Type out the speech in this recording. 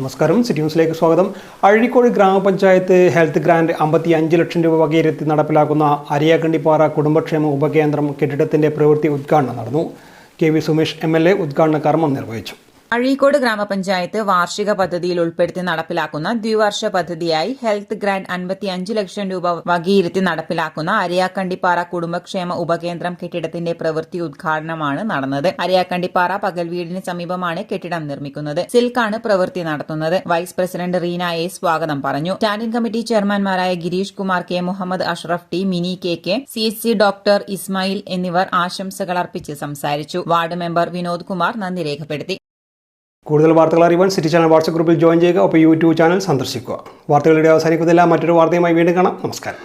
നമസ്കാരം, സിറ്റി ന്യൂസിലേക്ക് സ്വാഗതം. അഴീക്കോട് ഗ്രാമപഞ്ചായത്ത് ഹെൽത്ത് ഗ്രാന്റ് 55 ലക്ഷം രൂപ വകയിരുത്തി നടപ്പിലാക്കുന്ന അരിയാക്കണ്ടിപ്പാറ കുടുംബക്ഷേമ ഉപകേന്ദ്രം കെട്ടിടത്തിന്റെ പ്രവൃത്തി ഉദ്ഘാടനം നടന്നു. കെ.വി. സുമേഷ് MLA ഉദ്ഘാടന കർമ്മം നിർവഹിച്ചു. അഴീക്കോട് ഗ്രാമപഞ്ചായത്ത് വാർഷിക പദ്ധതിയിൽ ഉൾപ്പെടുത്തി നടപ്പിലാക്കുന്ന ദ്വിവർഷ പദ്ധതിയായി ഹെൽത്ത് ഗ്രാന്റ് 55 ലക്ഷം രൂപ വകയിരുത്തി നടപ്പിലാക്കുന്ന അരിയാക്കണ്ടിപ്പാറ കുടുംബക്ഷേമ ഉപകേന്ദ്രം കെട്ടിടത്തിന്റെ പ്രവൃത്തി ഉദ്ഘാടനമാണ് നടന്നത്. അരിയാക്കണ്ടിപ്പാറ പകൽവീടിന് സമീപമാണ് കെട്ടിടം നിർമ്മിക്കുന്നത്. സിൽക്കാണ് പ്രവൃത്തി നടത്തുന്നത്. വൈസ് പ്രസിഡന്റ് റീന A സ്വാഗതം പറഞ്ഞു. സ്റ്റാൻഡിംഗ് കമ്മിറ്റി ചെയർമാൻമാരായ Girish Kumar K, Muhammad Ashraf T, Mini KK, CHC doctor Ismail എന്നിവർ ആശംസകൾ അർപ്പിച്ച് സംസാരിച്ചു. വാർഡ് മെമ്പർ വിനോദ് കുമാർ നന്ദി രേഖപ്പെടുത്തി. കൂടുതൽ വാർത്തകൾ അറിയുവാൻ സിറ്റി ചാനൽ വാട്സ്ആപ്പ് ഗ്രൂപ്പിൽ ജോയിൻ ചെയ്യുക. ഒപ്പം YouTube ചാനൽ സന്ദർശിക്കുക. വാർത്തകളുടെ അവസാനിക്കുന്നില്ല. മറ്റൊരു വാർത്തയുമായി വീണ്ടും കാണാം. നമസ്കാരം.